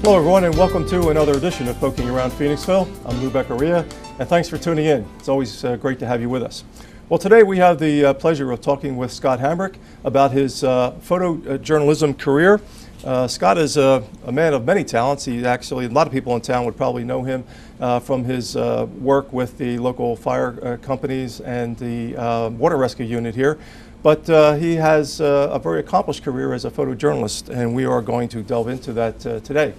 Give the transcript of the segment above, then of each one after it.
Hello everyone and welcome to another edition of Poking Around Phoenixville. I'm Lou Beccaria and thanks for tuning in. It's always great to have you with us. Well, today we have the pleasure of talking with Scott Hamrick about his photojournalism career. Scott is a man of many talents. He actually, a lot of people in town would probably know him from his work with the local fire companies and the water rescue unit here. But he has a very accomplished career as a photojournalist, and we are going to delve into that today.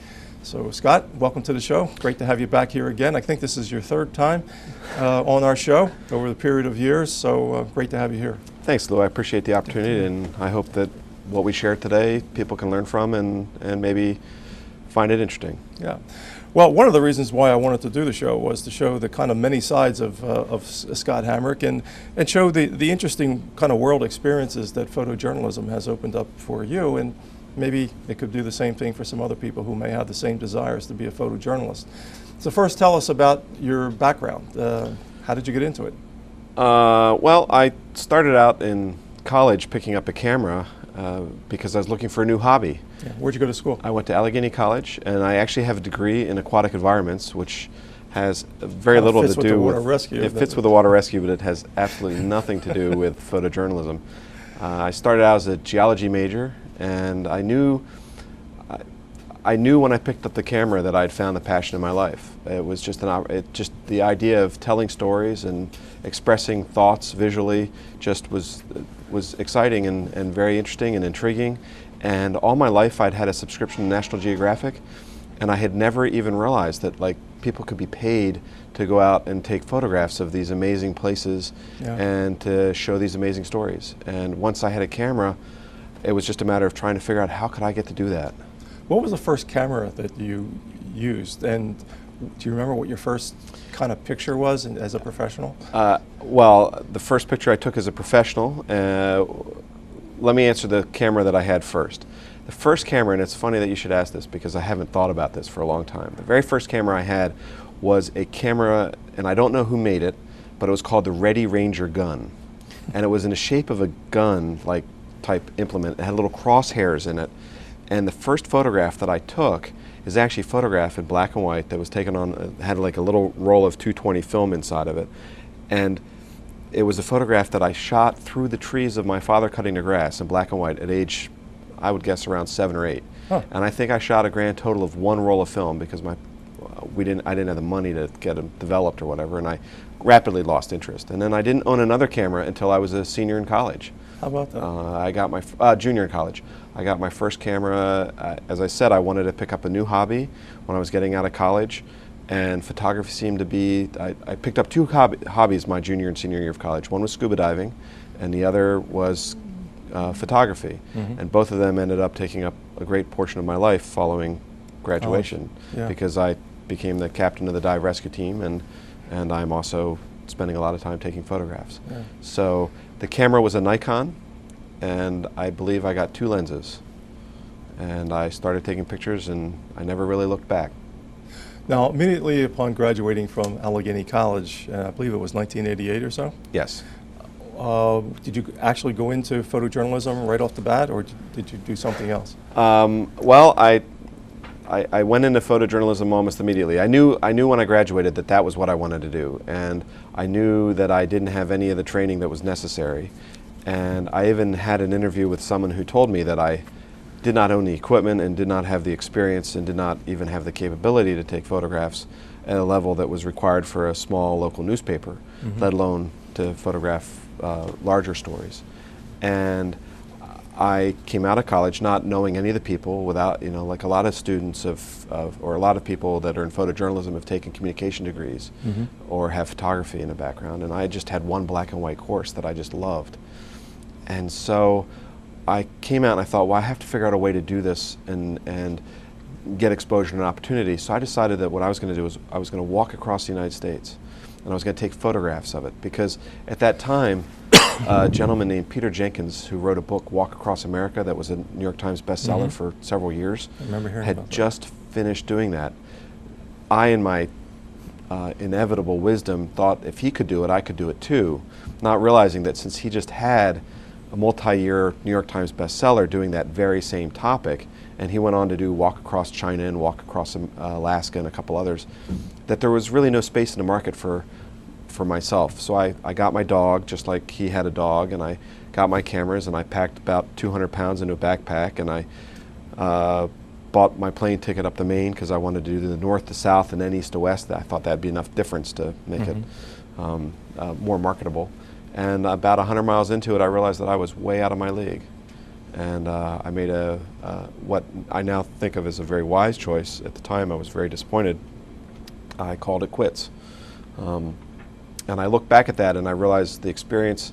So Scott, welcome to the show. Great to have you back here again. I think this is your third time on our show over the period of years, so great to have you here. Thanks, Lou. I appreciate the opportunity, and I hope that what we share today people can learn from and maybe find it interesting. Yeah. Well, one of the reasons why I wanted to do the show was to show the kind of many sides of Scott Hamrick and show the interesting kind of world experiences that photojournalism has opened up for you, and maybe it could do the same thing for some other people who may have the same desires to be a photojournalist. So first, tell us about your background. How did you get into it? Well, I started out in college picking up a camera because I was looking for a new hobby. Yeah. Where'd you go to school? I went to Allegheny College, and I actually have a degree in aquatic environments, which has very little to do with rescue. It fits with the water rescue, but it has absolutely nothing to do with photojournalism. I started out as a geology major, and I knew when I picked up the camera that I'd found the passion in my life. It was just just the idea of telling stories and expressing thoughts visually just was exciting and very interesting and intriguing. And all my life I'd had a subscription to National Geographic, and I had never even realized that people could be paid to go out and take photographs of these amazing places and to show these amazing stories. And once I had a camera, it was just a matter of trying to figure out how could I get to do that. What was the first camera that you used, and do you remember what your first kind of picture was as a professional? Well, the first picture I took as a professional, let me answer the camera that I had first. The first camera, and it's funny that you should ask this because I haven't thought about this for a long time. The very first camera I had was a camera, and I don't know who made it, but it was called the Ready Ranger gun. And it was in the shape of a gun-like type implement. It had little crosshairs in it. And the first photograph that I took is actually a photograph in black and white that was taken on, had like a little roll of 220 film inside of it. And it was a photograph that I shot through the trees of my father cutting the grass in black and white at age, I would guess, around 7 or 8. Huh. And I think I shot a grand total of 1 roll of film because I didn't have the money to get them developed or whatever, and I rapidly lost interest. And then I didn't own another camera until I was a senior in college. How about that? I got my junior in college. I got my first camera. As I said, I wanted to pick up a new hobby when I was getting out of college, and photography seemed to be. I picked up 2 hobbies my junior and senior year of college. One was scuba diving, and the other was photography. Mm-hmm. And both of them ended up taking up a great portion of my life following graduation, because I became the captain of the dive rescue team, and I'm also spending a lot of time taking photographs. Yeah. So the camera was a Nikon, and I believe I got 2 lenses. And I started taking pictures, and I never really looked back. Now, immediately upon graduating from Allegheny College, I believe it was 1988 or so? Yes. Did you actually go into photojournalism right off the bat, or did you do something else? Well, I went into photojournalism almost immediately. I knew when I graduated that was what I wanted to do, and I knew that I didn't have any of the training that was necessary. And I even had an interview with someone who told me that I did not own the equipment and did not have the experience and did not even have the capability to take photographs at a level that was required for a small local newspaper, mm-hmm. let alone to photograph larger stories. And I came out of college not knowing any of the people, without, like a lot of students or a lot of people that are in photojournalism have taken communication degrees, mm-hmm. or have photography in the background. And I just had one black and white course that I just loved. And so I came out and I thought, well, I have to figure out a way to do this and get exposure and opportunity. So I decided that what I was going to do was I was going to walk across the United States, and I was going to take photographs of it, because at that time, a gentleman named Peter Jenkins, who wrote a book, Walk Across America, that was a New York Times bestseller, mm-hmm. for several years, I remember hearing had about just finished doing that. I, in my inevitable wisdom, thought if he could do it, I could do it too, not realizing that since he just had a multi-year New York Times bestseller doing that very same topic, and he went on to do Walk Across China and Walk Across Alaska and a couple others, that there was really no space in the market for myself. So I got my dog, just like he had a dog, and I got my cameras, and I packed about 200 pounds into a backpack, and I bought my plane ticket up to Maine because I wanted to do the north to south and then east to west. I thought that'd be enough difference to make it more marketable. And about 100 miles into it, I realized that I was way out of my league. And I made what I now think of as a very wise choice. At the time, I was very disappointed. I called it quits. And I look back at that and I realized the experience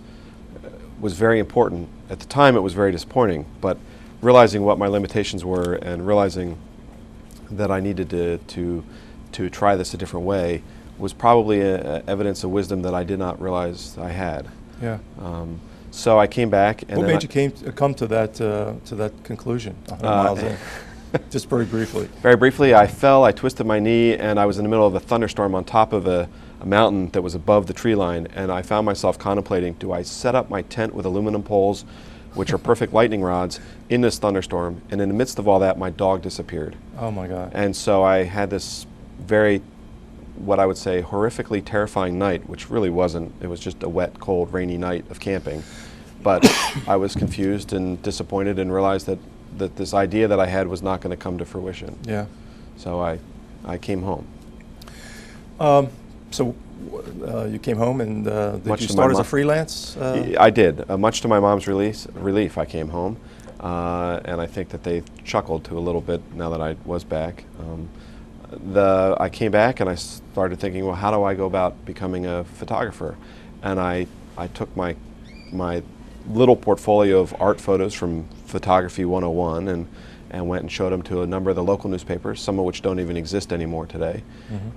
was very important. At the time, it was very disappointing, but realizing what my limitations were and realizing that I needed to try this a different way was probably evidence of wisdom that I did not realize I had. Yeah. So I came back. And what made you come to that conclusion 100 miles in? Just very briefly. Very briefly, I fell, I twisted my knee, and I was in the middle of a thunderstorm on top of a mountain that was above the tree line, and I found myself contemplating, do I set up my tent with aluminum poles, which are perfect lightning rods, in this thunderstorm? And in the midst of all that, my dog disappeared. Oh my God. And so I had this very, what I would say, horrifically terrifying night, which really wasn't. It was just a wet, cold, rainy night of camping. But I was confused and disappointed and realized that this idea that I had was not going to come to fruition. Yeah. So I came home. So you came home, and did you to start as a freelance? I did. Much to my mom's relief, I came home. And I think that they chuckled to a little bit now that I was back. I came back and I started thinking, well, how do I go about becoming a photographer? And I took my little portfolio of art photos from Photography 101 and went and showed them to a number of the local newspapers, some of which don't even exist anymore today.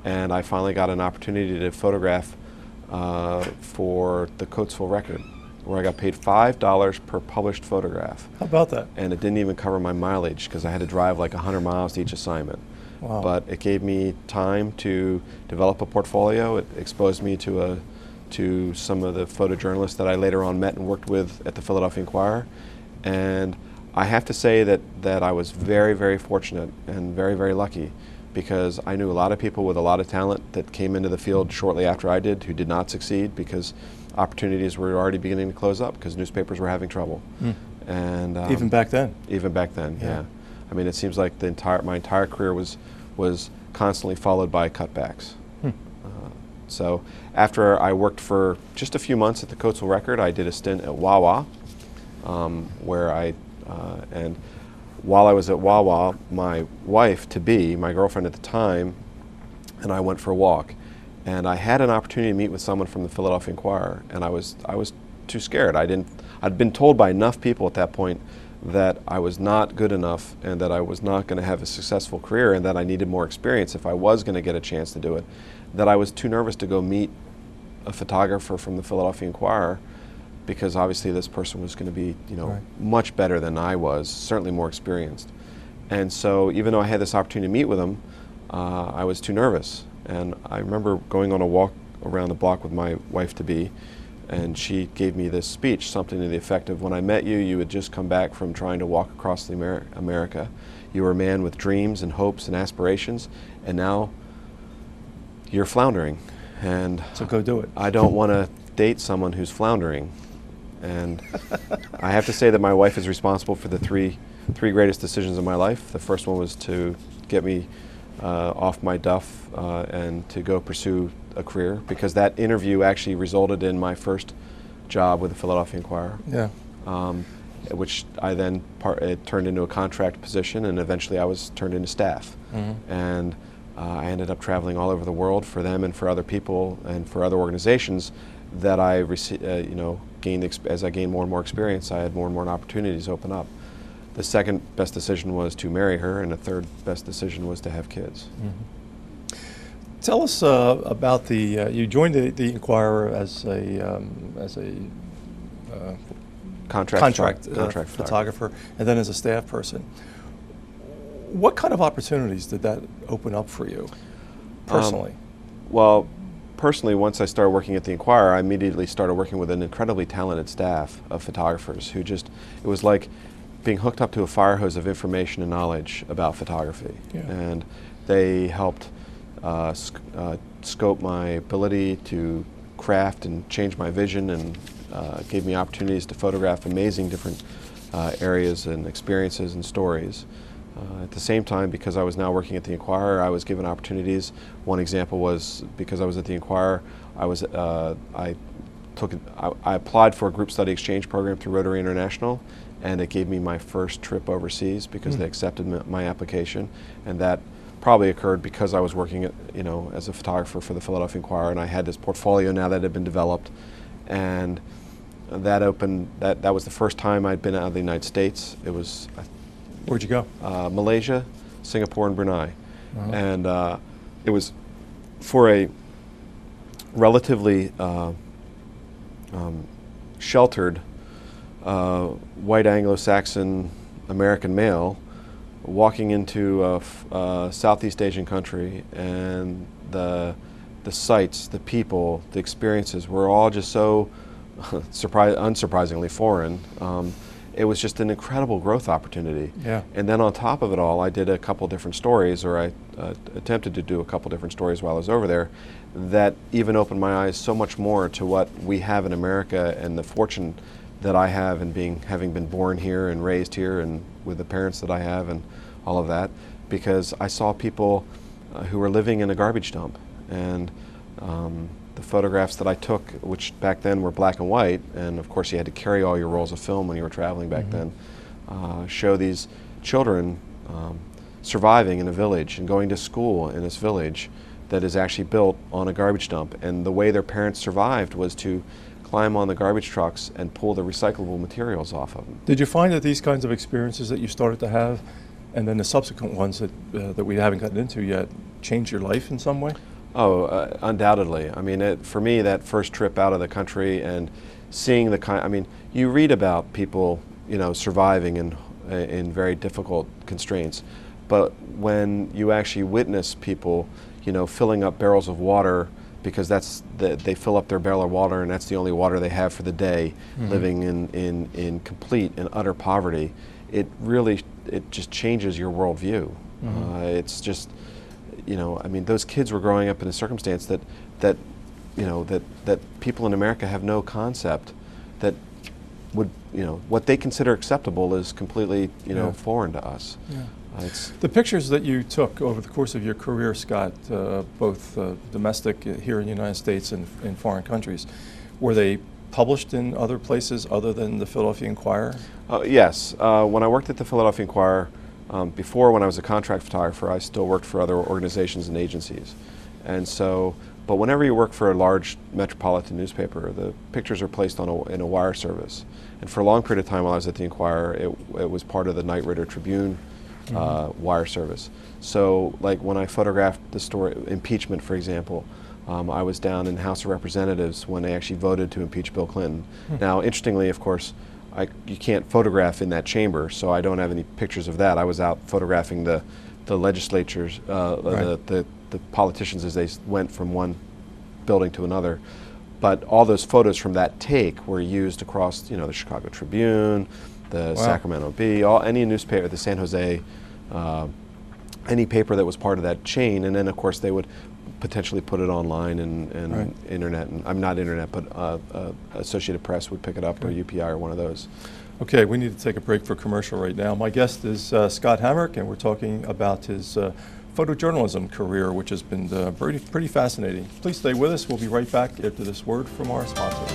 And I finally got an opportunity to photograph for the Coatesville Record, where I got paid $5 per published photograph. How about that? And it didn't even cover my mileage because I had to drive like 100 miles to each assignment. Wow. But it gave me time to develop a portfolio. It exposed me to some of the photojournalists that I later on met and worked with at the Philadelphia Inquirer. And I have to say that I was very, very fortunate and very, very lucky, because I knew a lot of people with a lot of talent that came into the field shortly after I did who did not succeed because opportunities were already beginning to close up because newspapers were having trouble. And even back then? Even back then, yeah. I mean, it seems like my entire career was constantly followed by cutbacks. So after I worked for just a few months at the Coatesville Record, I did a stint at Wawa, where and while I was at Wawa, my wife-to-be, my girlfriend at the time, and I went for a walk. And I had an opportunity to meet with someone from the Philadelphia Inquirer, and I was too scared. I'd been told by enough people at that point that I was not good enough and that I was not going to have a successful career and that I needed more experience if I was going to get a chance to do it, that I was too nervous to go meet a photographer from the Philadelphia Inquirer, because obviously this person was going to be, much better than I was, certainly more experienced. And so even though I had this opportunity to meet with him, I was too nervous. And I remember going on a walk around the block with my wife-to-be, and she gave me this speech, something to the effect of, when I met you, you had just come back from trying to walk across the America. You were a man with dreams and hopes and aspirations, and now you're floundering. And so go do it. I don't want to date someone who's floundering. And I have to say that my wife is responsible for the three greatest decisions of my life. The first one was to get me off my duff and to go pursue a career, because that interview actually resulted in my first job with the Philadelphia Inquirer. Yeah. Which I then it turned into a contract position, and eventually I was turned into staff. And I ended up traveling all over the world for them and for other people and for other organizations that I gained as I gained more and more experience. I had more and more opportunities open up. The second best decision was to marry her, and the third best decision was to have kids. Tell us about you joined the Inquirer as a contract photographer, and then as a staff person. What kind of opportunities did that open up for you personally? Well, personally, once I started working at the Inquirer, I immediately started working with an incredibly talented staff of photographers who it was like being hooked up to a fire hose of information and knowledge about photography. Yeah. And they helped scope my ability to craft and change my vision, and gave me opportunities to photograph amazing different areas and experiences and stories. At the same time, because I was now working at the Inquirer, I was given opportunities. One example was, because I was at the Inquirer, I applied for a group study exchange program through Rotary International, and it gave me my first trip overseas because they accepted my application, and that probably occurred because I was working at, as a photographer for the Philadelphia Inquirer, and I had this portfolio now that had been developed, and that was the first time I'd been out of the United States. It was Where'd you go? Malaysia, Singapore, and Brunei. And it was for a relatively sheltered white Anglo-Saxon American male walking into a Southeast Asian country, and the sights, the people, the experiences were all just so unsurprisingly foreign. It was just an incredible growth opportunity. Yeah. And then on top of it all, I did a couple different stories, or I attempted to do a couple different stories while I was over there, that even opened my eyes so much more to what we have in America, and the fortune that I have in having been born here and raised here, and with the parents that I have and all of that, because I saw people who were living in a garbage dump. And the photographs that I took, which back then were black and white, and of course you had to carry all your rolls of film when you were traveling back then, show these children surviving in a village and going to school in this village that is actually built on a garbage dump. And the way their parents survived was to climb on the garbage trucks and pull the recyclable materials off of them. Did you find that these kinds of experiences that you started to have, and then the subsequent ones that we haven't gotten into yet, changed your life in some way? Oh, undoubtedly. I mean, for me, that first trip out of the country and seeing you read about people, surviving in very difficult constraints, but when you actually witness people, filling up barrels of water, because they fill up their barrel of water and that's the only water they have for the day, living in complete and utter poverty, it just changes your worldview. It's just, those kids were growing up in a circumstance that people in America have no concept, that would, what they consider acceptable is completely, foreign to us. Yeah. The pictures that you took over the course of your career, Scott, both domestic here in the United States and in foreign countries, were they published in other places other than the Philadelphia Inquirer? Yes. When I worked at the Philadelphia Inquirer, before, when I was a contract photographer, I still worked for other organizations and agencies. And so, but whenever you work for a large metropolitan newspaper, the pictures are placed in a wire service. And for a long period of time while I was at the Inquirer, it was part of the Knight Ridder Tribune wire service. So, like when I photographed the story, impeachment, for example, I was down in the House of Representatives when they actually voted to impeach Bill Clinton. Now, interestingly, of course, you can't photograph in that chamber, so I don't have any pictures of that. I was out photographing the legislatures, the politicians as they went from one building to another. But all those photos from that take were used across, the Chicago Tribune, the Sacramento Bee, any newspaper, the San Jose, any paper that was part of that chain, and then of course they would potentially put it online and internet, and I'm not internet, but Associated Press would pick it up, or UPI, or one of those. Okay, we need to take a break for commercial right now. My guest is Scott Hamrick, and we're talking about his photojournalism career, which has been pretty fascinating. Please stay with us. We'll be right back after this word from our sponsor.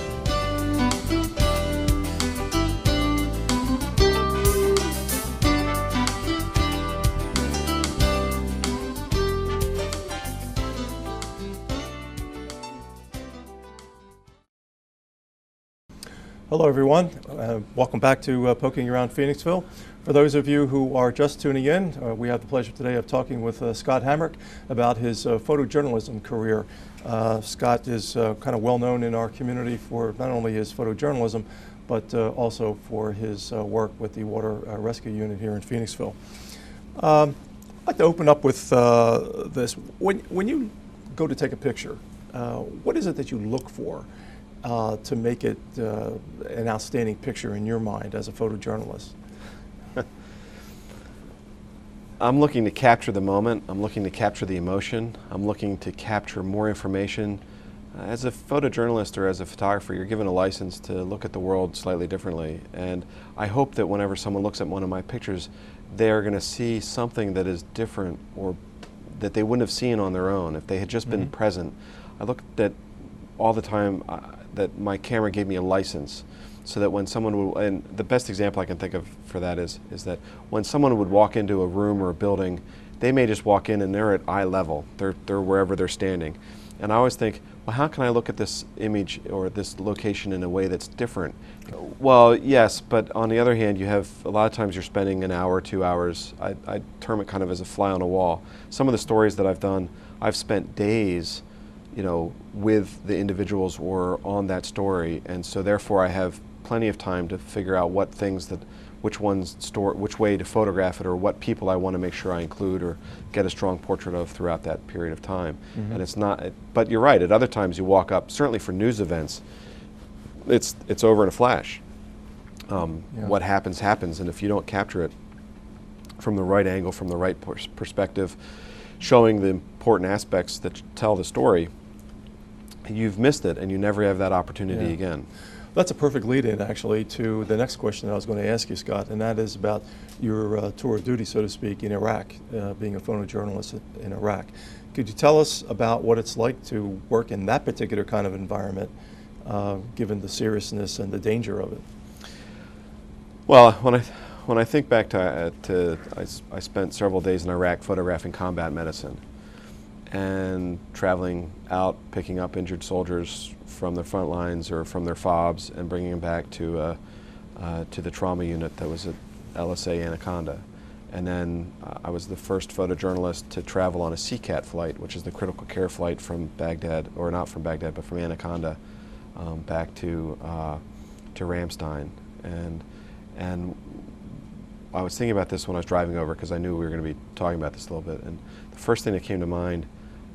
Hello everyone, welcome back to Poking Around Phoenixville. For those of you who are just tuning in, we have the pleasure today of talking with Scott Hamrick about his photojournalism career. Scott is kind of well known in our community for not only his photojournalism, but also for his work with the Water Rescue Unit here in Phoenixville. I'd like to open up with this. When you go to take a picture, what is it that you look for to make it an outstanding picture in your mind as a photojournalist? I'm looking to capture the moment. I'm looking to capture the emotion. I'm looking to capture more information. As a photojournalist or as a photographer, you're given a license to look at the world slightly differently. And I hope that whenever someone looks at one of my pictures, they're going to see something that is different or that they wouldn't have seen on their own if they had just been present. I looked at all the time that my camera gave me a license, so that when someone would, and the best example I can think of for that is that when someone would walk into a room or a building, they may just walk in and they're at eye level. They're wherever they're standing. And I always think, well, how can I look at this image or this location in a way that's different? Well, yes, but on the other hand, you have a lot of times you're spending an hour, 2 hours. I term it kind of as a fly on a wall. Some of the stories that I've done, I've spent days, with the individuals or on that story, and so therefore I have plenty of time to figure out which way to photograph it, or what people I want to make sure I include or get a strong portrait of throughout that period of time. And it's not, but you're right, at other times you walk up, certainly for news events, it's over in a flash. What happens, and if you don't capture it from the right angle, from the right perspective, showing the important aspects that tell the story, you've missed it and you never have that opportunity again. That's a perfect lead-in, actually, to the next question I was going to ask you, Scott, and that is about your tour of duty, so to speak, in Iraq, being a photojournalist in Iraq. Could you tell us about what it's like to work in that particular kind of environment, given the seriousness and the danger of it? Well, when I think back I spent several days in Iraq photographing combat medicine and traveling out, picking up injured soldiers from the front lines or from their FOBs and bringing them back to the trauma unit that was at LSA Anaconda. And then I was the first photojournalist to travel on a CCAT flight, which is the critical care flight from Baghdad, or not from Baghdad, but from Anaconda back to Ramstein. And I was thinking about this when I was driving over, because I knew we were going to be talking about this a little bit. And the first thing that came to mind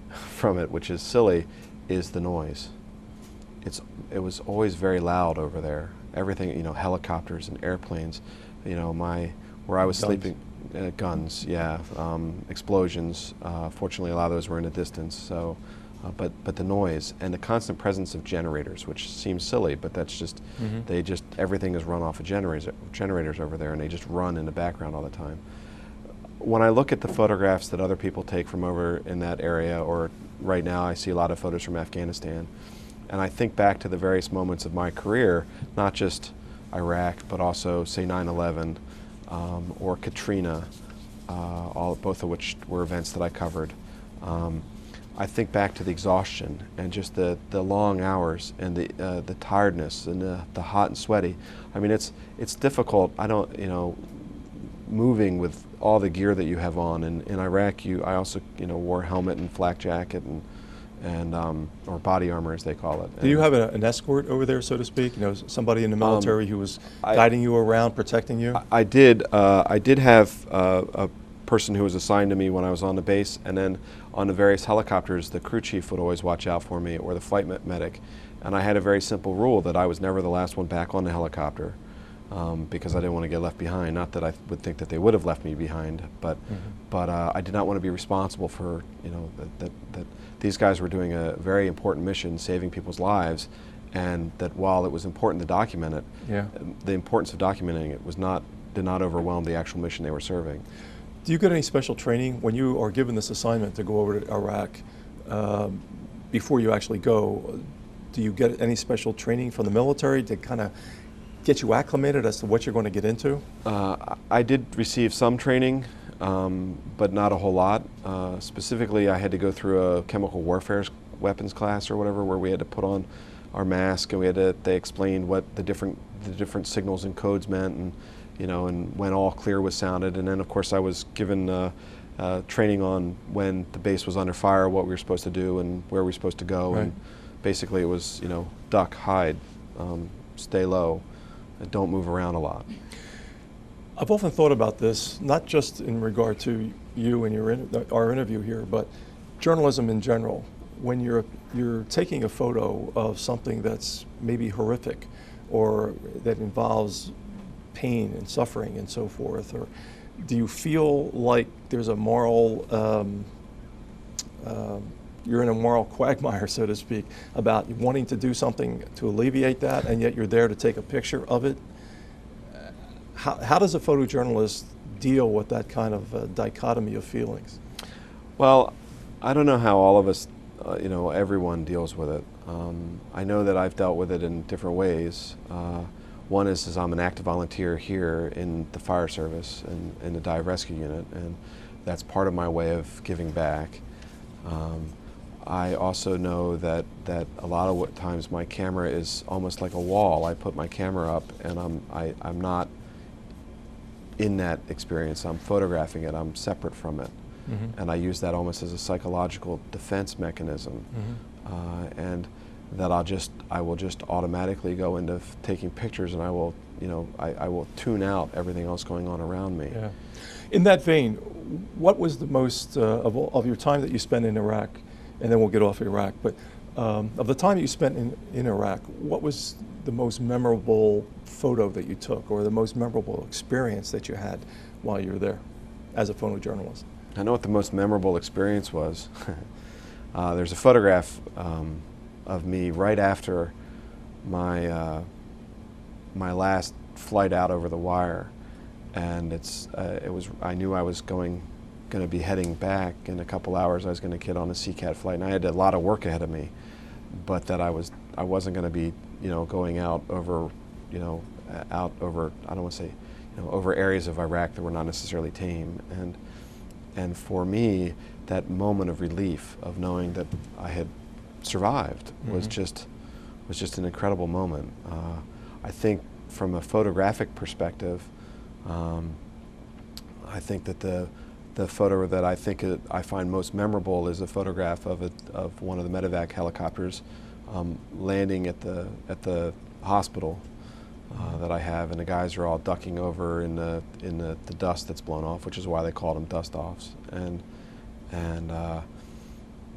from it, which is silly, is the noise. It was always very loud over there. Everything, helicopters and airplanes, where I was sleeping, guns, explosions. Fortunately, a lot of those were in the distance. So, but the noise and the constant presence of generators, which seems silly, but that's just everything is run off of generators over there, and they just run in the background all the time. When I look at the photographs that other people take from over in that area, or right now I see a lot of photos from Afghanistan, and I think back to the various moments of my career, not just Iraq, but also, say, 9/11 or Katrina, both of which were events that I covered. I think back to the exhaustion and just the long hours and the tiredness and the hot and sweaty. I mean, it's difficult. Moving with all the gear that you have on. And in Iraq, I also wore a helmet and flak jacket and or body armor, as they call it. Do you have an escort over there, so to speak? Somebody in the military who was guiding you around, protecting you? I did. I did have a person who was assigned to me when I was on the base, and then on the various helicopters, the crew chief would always watch out for me, or the flight medic. And I had a very simple rule that I was never the last one back on the helicopter. Because I didn't want to get left behind. Not that I would think that they would have left me behind, but I did not want to be responsible for that these guys were doing a very important mission, saving people's lives, and that while it was important to document it, the importance of documenting it did not overwhelm the actual mission they were serving. Do you get any special training when you are given this assignment to go over to Iraq? Before you actually go, do you get any special training from the military to kind of get you acclimated as to what you're going to get into? I did receive some training, but not a whole lot. Specifically, I had to go through a chemical warfare weapons class or whatever, where we had to put on our mask, and they explained what the different signals and codes meant, and and when all clear was sounded. And then, of course, I was given training on when the base was under fire, what we were supposed to do, and where we were supposed to go. Right. And basically, it was duck, hide, stay low. Don't move around a lot. I've often thought about this, not just in regard to you and our interview here, but journalism in general. When you're taking a photo of something that's maybe horrific, or that involves pain and suffering and so forth, or do you feel like there's a moral, you're in a moral quagmire, so to speak, about wanting to do something to alleviate that, and yet you're there to take a picture of it? How does a photojournalist deal with that kind of dichotomy of feelings? Well, I don't know how all of us, everyone deals with it. I know that I've dealt with it in different ways. One is I'm an active volunteer here in the fire service and in the dive rescue unit, and that's part of my way of giving back. I also know that a lot of times my camera is almost like a wall. I put my camera up and I'm not in that experience. I'm photographing it. I'm separate from it. Mm-hmm. And I use that almost as a psychological defense mechanism. Mm-hmm. And that I will just automatically go into taking pictures, and I will, I will tune out everything else going on around me. Yeah. In that vein, what was the most of your time that you spent in Iraq, and then we'll get off Iraq, but of the time you spent in Iraq, what was the most memorable photo that you took, or the most memorable experience that you had while you were there as a photojournalist? I know what the most memorable experience was. There's a photograph of me right after my my last flight out over the wire, and I knew I was going to be heading back in a couple hours. I was going to get on a CCAT flight, and I had a lot of work ahead of me, but that I wasn't going to be going out over out over, I don't want to say over areas of Iraq that were not necessarily tame, and for me that moment of relief of knowing that I had survived was just an incredible moment. I think from a photographic perspective, I think that the photo that I find most memorable is a photograph of one of the medevac helicopters landing at the hospital that I have, and the guys are all ducking over in the dust that's blown off, which is why they called them dust offs, and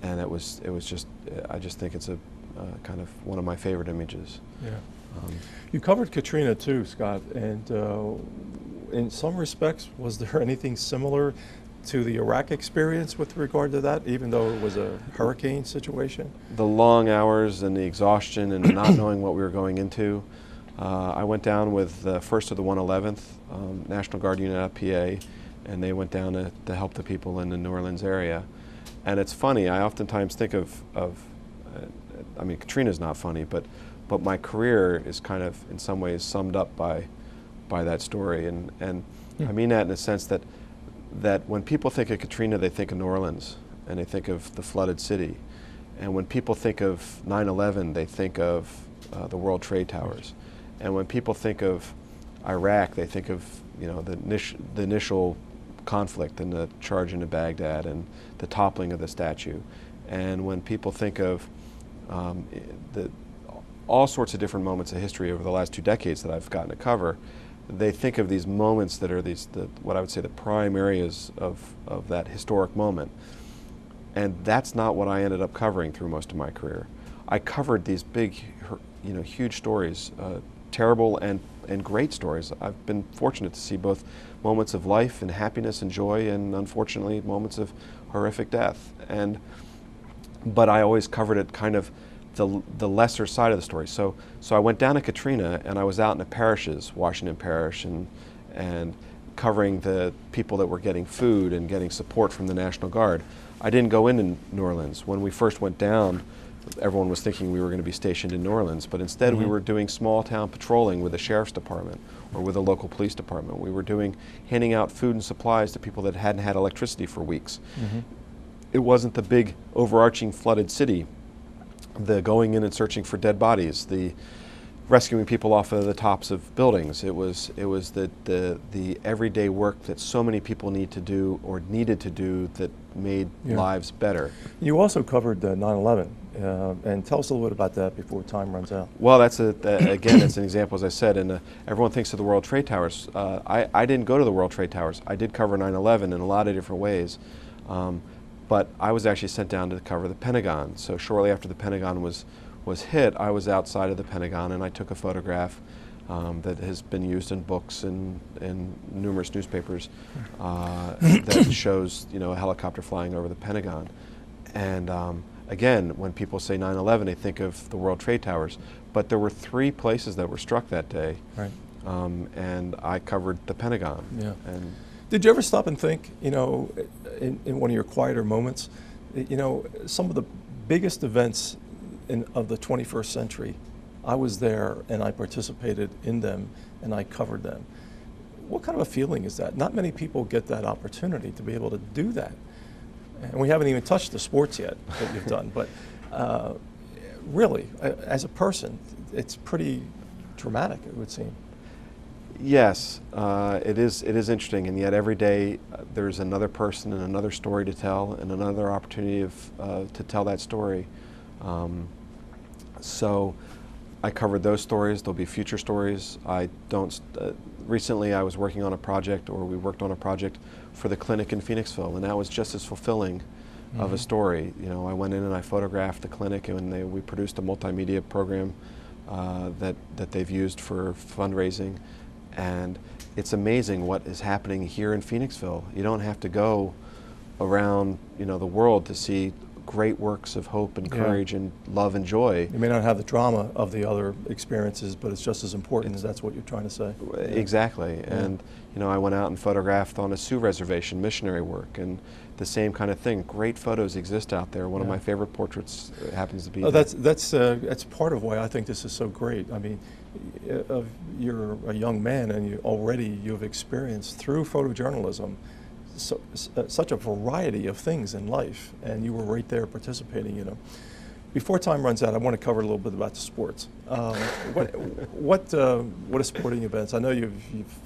it was just, I just think it's a kind of one of my favorite images. Yeah. You covered Katrina too, Scott, and in some respects, was there anything similar to the Iraq experience with regard to that, even though it was a hurricane situation? The long hours and the exhaustion and not knowing what we were going into. I went down with the 1st of the 111th National Guard unit out of PA, and they went down to help the people in the New Orleans area. And it's funny, I oftentimes think of I mean, Katrina's not funny, but my career is kind of in some ways summed up by that story, and I mean that in the sense that when people think of Katrina, they think of New Orleans, and they think of the flooded city. And when people think of 9/11, they think of the World Trade Towers. And when people think of Iraq, they think of the initial conflict and the charge into Baghdad and the toppling of the statue. And when people think of all sorts of different moments of history over the last 2 decades that I've gotten to cover, they think of these moments that are what I would say the prime areas of that historic moment. And that's not what I ended up covering through most of my career. I covered these big, huge stories, terrible and great stories. I've been fortunate to see both moments of life and happiness and joy, and unfortunately moments of horrific death. But I always covered it kind of the lesser side of the story. So I went down to Katrina, and I was out in the parishes, Washington Parish, and covering the people that were getting food and getting support from the National Guard. I didn't go into New Orleans. When we first went down, everyone was thinking we were going to be stationed in New Orleans, but instead we were doing small town patrolling with the sheriff's department or with the local police department. We were handing out food and supplies to people that hadn't had electricity for weeks. It wasn't the big overarching flooded city, the going in and searching for dead bodies, the rescuing people off of the tops of buildings. It was the everyday work that so many people need to do or needed to do that made lives better. You also covered 9/11, and tell us a little bit about that before time runs out. Well, again, it's an example, as I said, and everyone thinks of the World Trade Towers. I didn't go to the World Trade Towers. I did cover 9/11 in a lot of different ways, but I was actually sent down to cover the Pentagon. So shortly after the Pentagon was hit, I was outside of the Pentagon, and I took a photograph that has been used in books and numerous newspapers that shows, you know, a helicopter flying over the Pentagon. And again, when people say 9/11, they think of the World Trade Towers, but there were 3 places that were struck that day, Right. and I covered the Pentagon. Yeah. And Did you ever stop and think, you know, in one of your quieter moments, you know, some of the biggest events of the 21st century, I was there and I participated in them and I covered them. What kind of a feeling is that? Not many people get that opportunity to be able to do that. And we haven't even touched the sports yet that you've done, but really, as a person, it's pretty dramatic, it would seem. yes, it is interesting, and yet every day there's another person and another story to tell and another opportunity to tell that story. So I covered those stories. There'll be future stories. I don't. Recently, I was working on a project, or we worked on a project for the clinic in Phoenixville, and that was just as fulfilling of a story. You know, I went in and I photographed the clinic, and we produced a multimedia program that they've used for fundraising, and it's amazing what is happening here in Phoenixville. You don't have to go around, you know, the world to see great works of hope and courage and love and joy. You may not have the drama of the other experiences, but it's just as important as that's what you're trying to say. Exactly. And you know, I went out and photographed on a Sioux reservation missionary work, and the same kind of thing. Great photos exist out there. One of my favorite portraits happens to be. Oh, that's part of why I think this is so great. I mean, you're a young man, and you've experienced through photojournalism such a variety of things in life, and you were right there participating in them. Before time runs out, I want to cover a little bit about the sports. What are sporting events? I know you've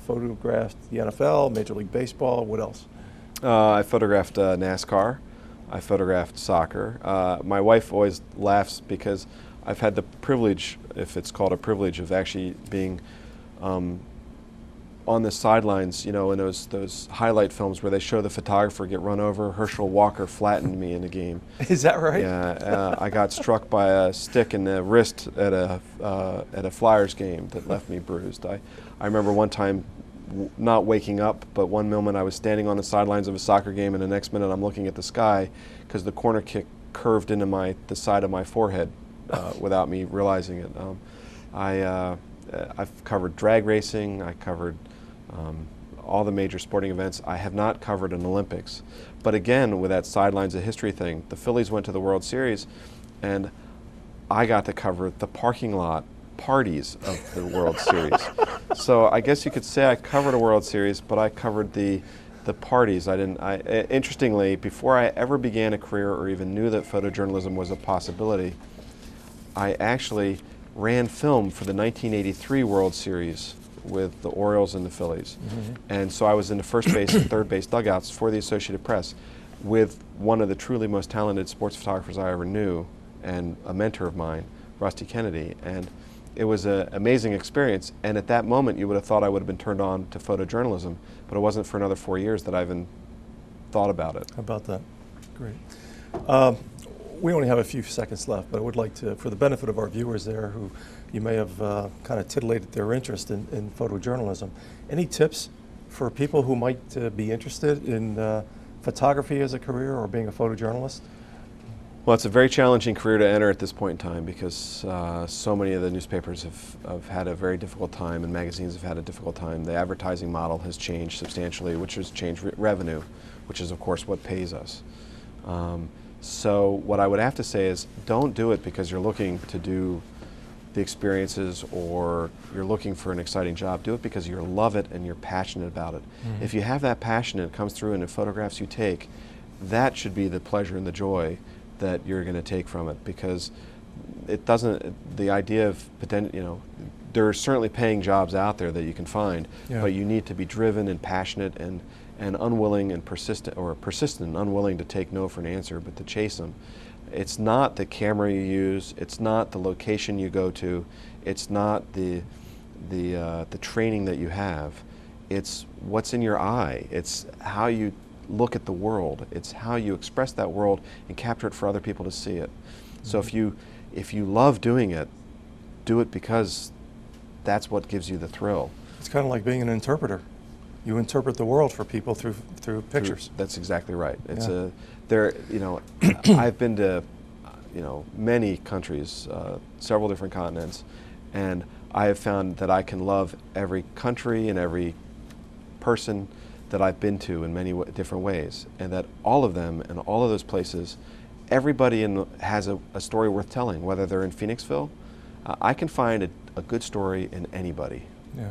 photographed the NFL, Major League Baseball. What else? I photographed NASCAR. I photographed soccer. My wife always laughs because I've had the privilege, if it's called a privilege, of actually being on the sidelines, you know, in those highlight films where they show the photographer get run over. Herschel Walker flattened me in a game. Is that right? Yeah, I got struck by a stick in the wrist at a Flyers game that left me bruised. I remember one time not waking up, but one moment I was standing on the sidelines of a soccer game, and the next minute I'm looking at the sky because the corner kick curved into the side of my forehead without me realizing it. I've covered drag racing. I covered all the major sporting events. I have not covered an Olympics. But again, with that sidelines of history thing, the Phillies went to the World Series, and I got to cover the parking lot parties of the World Series. So I guess you could say I covered a World Series, but I covered the parties. Interestingly, before I ever began a career or even knew that photojournalism was a possibility, I actually ran film for the 1983 World Series with the Orioles and the Phillies. And so I was in the first base and third base dugouts for the Associated Press with one of the truly most talented sports photographers I ever knew, and a mentor of mine, Rusty Kennedy. And it was an amazing experience, and at that moment you would have thought I would have been turned on to photojournalism, but it wasn't for another 4 years that I even thought about it. How about that? Great. We only have a few seconds left, but I would like to, for the benefit of our viewers there who you may have kind of titillated their interest in photojournalism, any tips for people who might be interested in photography as a career or being a photojournalist? Well, it's a very challenging career to enter at this point in time because so many of the newspapers have had a very difficult time, and magazines have had a difficult time. The advertising model has changed substantially, which has changed revenue, which is of course what pays us. So what I would have to say is, don't do it because you're looking to do the experiences or you're looking for an exciting job. Do it because you love it and you're passionate about it. If you have that passion and it comes through in the photographs you take, that should be the pleasure and the joy that you're going to take from it, because it doesn't, the idea of potential, you know, there are certainly paying jobs out there that you can find, but you need to be driven and passionate and unwilling and persistent and unwilling to take no for an answer, but to chase them. It's not the camera you use, it's not the location you go to, it's not the training that you have, it's what's in your eye, it's how you look at the world, it's how you express that world and capture it for other people to see it. So if you love doing it, do it because that's what gives you the thrill. It's kind of like being an interpreter. You interpret the world for people through pictures. That's exactly right. It's Yeah. you know, I've been to, you know, many countries, several different continents, and I have found that I can love every country and every person that I've been to in many different ways, and that all of them and all of those places, everybody has a story worth telling. Whether they're in Phoenixville, I can find a good story in anybody. Yeah.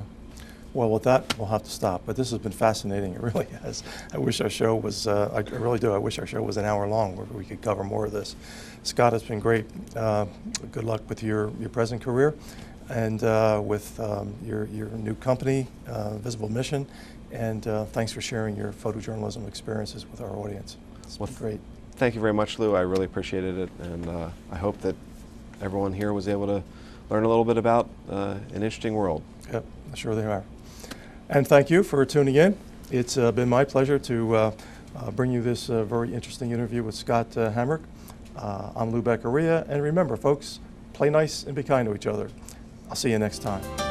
Well, with that, we'll have to stop. But this has been fascinating. It really has. I wish our show was, I really do. I wish our show was an hour long where we could cover more of this. Scott, it's been great. Good luck with your present career and with your new company, Visible Mission. And thanks for sharing your photojournalism experiences with our audience. It's been great. Thank you very much, Lou. I really appreciated it. And I hope that everyone here was able to learn a little bit about an interesting world. Yep, sure they are. And thank you for tuning in. It's been my pleasure to bring you this very interesting interview with Scott Hamrick. I'm Lou Beccaria, and remember, folks, play nice and be kind to each other. I'll see you next time.